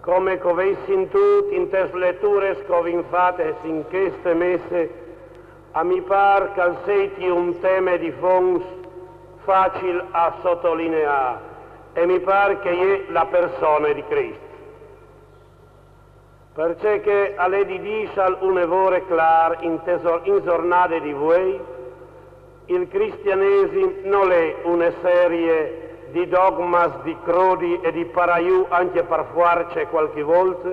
come covessin tut in tes letture scovinfate in queste messe, a mi par cal seiti un teme di fons facile a sottolineare, e mi par che è la persona di Cristo. Perché che alle di disal un evore clar in giornate di voi, il cristianesimo non è una serie di dogmas, di crodi e di paraiù anche per farci qualche volta,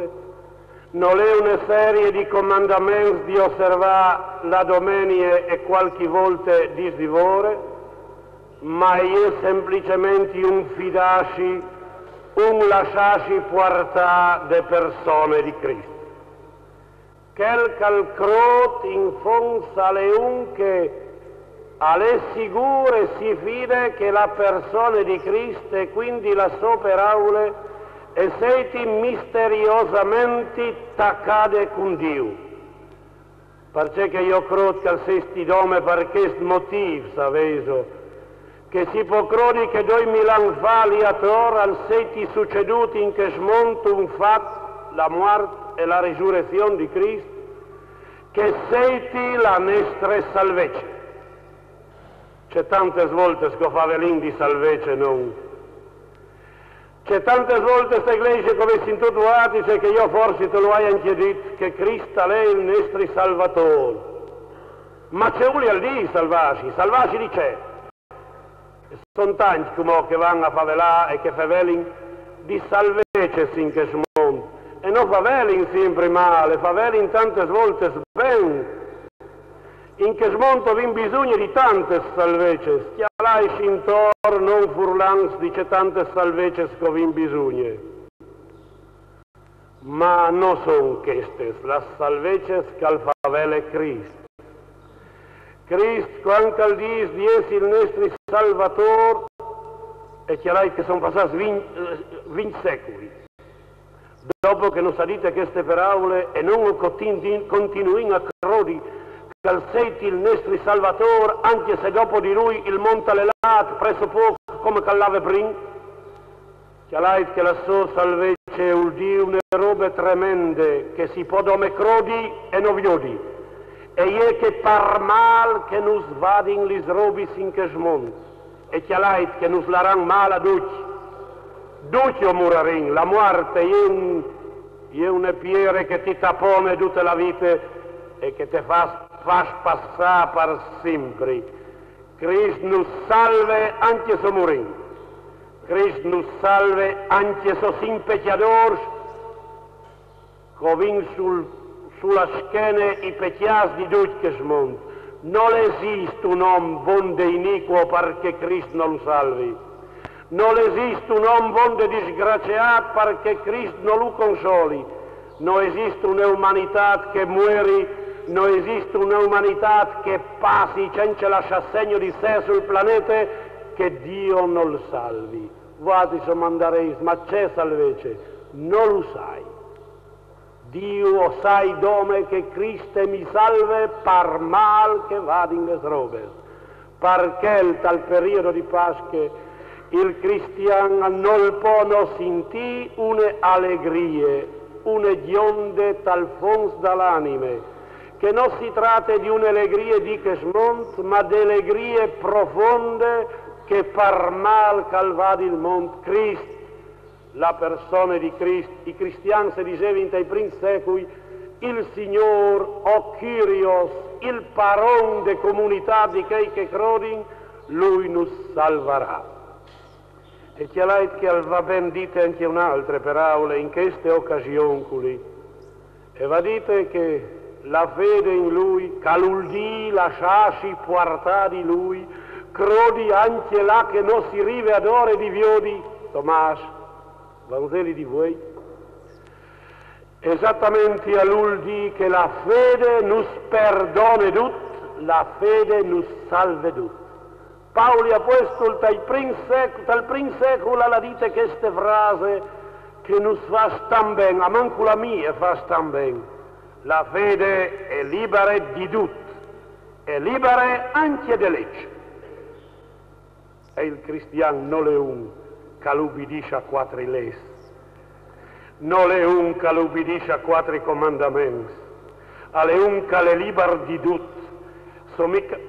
non è una serie di comandamenti di osservare la domenica e qualche volta di svivore, ma è semplicemente un fidarsi, un lasciarsi portare de persone di Cristo. Quel calcrot in fonza alle unche alle sicure si fida che la persona di Cristo e quindi la sua paraula e siete misteriosamente taccate con Dio. Perché io credo che siete dome per questo motivo, sapete, che si può credere che 2000 anni fa lì attorno siete succeduti in questo mondo un fatto, la morte e la risurrezione di Cristo, che siete la nostra salvezza. C'è tante volte che favelin di salvezza non. C'è tante volte questa iglesia come si intutuati, che io forse te lo hai anche detto, che Cristo è il nostro Salvatore. Ma c'è uno al di salvarsi di c'è. Sono tanti come che vanno a favelare e che favelin di salvezza in questo mondo. E non favelin sempre male, favelin tante volte bene. In che smonto vi bisogna di tante salvezze, stialai intorno non furlans dice tante salvezze che vi bisogna. Ma non sono queste, le salvezze che al favele Cristo. Cristo, quando al dice di essere il nostro Salvatore, e chiarai che sono passati 20 secoli. Dopo che non sapete queste parole e non continuino a credere che sei il nostro Salvatore, anche se dopo di lui il monte allenato presso poco come callava prima, che la sua salvezza è una roba tremenda che si può dome crodi e non viodi, e è che par mal che nos vadin lis robis in che mondo, e che nos laran mal a duci o murarin, la morte è una pietra che ti tappone tutta la vita e che ti fa passare per sempre. Cristo nos salve anche se morin. Cristo nos salve anche se sin peccatori, covin sulla schiena i peccati di tutti il mondo. Non esiste un uomo bonde iniquo perché Cristo non lo salvi. Non esiste un uomo bonde disgraziato perché Cristo non lo consoli. Non esiste un'umanità che muore. Non esiste un'umanità che passi senza lasciare segno di sé sul pianeta che Dio non lo salvi. Voi se mandareis, ma c'è salvezza? Non lo sai. Dio sai dove che Cristo mi salve per mal che vado in le robe. Perché dal periodo di Pasqua il cristiano non può non sentire un'allegria, una gionde dal fondo dell'anima, che non si tratta di un'allegria di che smonta, ma di allegrie profonde che per mal calvadi il mondo. Cristo, la persona di Cristo, i cristiani si dicevano nei primi secoli, il Signore, o Kyrios, il paron de comunità di quei che credin, Lui nos salverà. E che va ben dite anche un'altra parola in queste occasioni, e va dite che la fede in Lui, caluldi lasciarsi portare di Lui, crodi anche là che non si rive ad ore di viodi, Tommaso, Vangeli di voi, esattamente a l'uldi che la fede nos perdone tutto, la fede nos salve tutto. Paolo Apostolo dal primo secolo la dite queste frasi che nos fa stan bene, a manco la mia fa stan bene. La fede è libera di tutto, è libera anche di legge. E il cristiano non è un che ubbidisce a quattro leggi. non le unca l'ubidisce a quattro comandamenti, alle unca le libar di tut,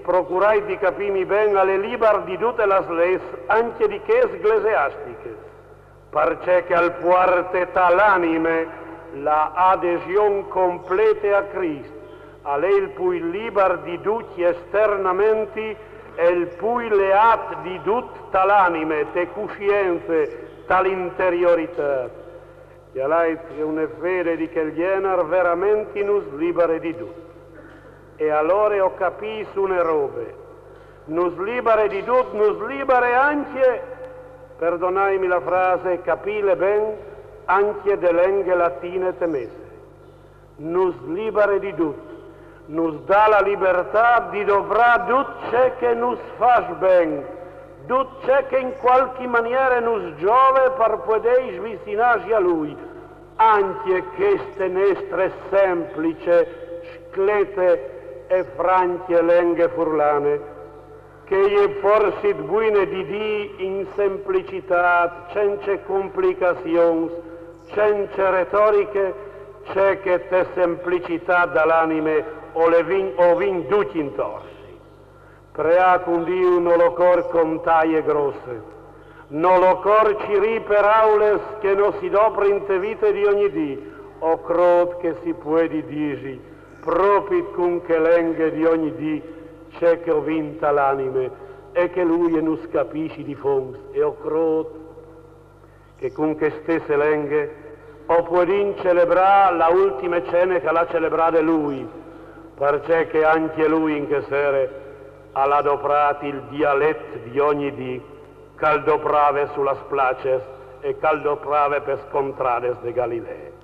procurai di capirmi bene alle libar di tutte le leis, anche di che ecclesiastiche, perché al puarte tal'anime la adesione completa a Cristo, a lei il cui libar di tutti esternamenti e il cui leat di tut tal'anime, te coscienze, tal'interiorità. E lei è una fede di che l'ienar veramente nos libera di tutto. E allora ho capito una roba, nos libera di tutto, nos libera anche, perdonatemi la frase, capile ben, anche delle lingue latine temesse. Nos libera di tutto, nos dà la libertà di dovrà tutto ciò che nos fa ben, tutto ciò che in qualche maniera nos giove per poter avvicinarci a Lui, anche queste nostre semplici, sclete e franche lingue furlane, che è forse buone di Dio in semplicità, senza complicazioni, senza retoriche, c'è che te semplicità dall'anime o vin tutti intorsi. Prea con Dio non lo cor con taglie grosse, non lo cor ciri per aules che non si dopra in te vite di ogni dì, o crot che si può dire, proprio con che lenghe di ogni dì c'è che ho vinta l'anime e che lui non capisci di fons e ho crot che con che stesse lenghe o può celebrare la ultima cena che l'ha celebrata lui, perché anche lui in che sere ha adoprato il dialetto di ogni dì, caldoprave sulla splaces e caldoprave per scontrades de Galilea.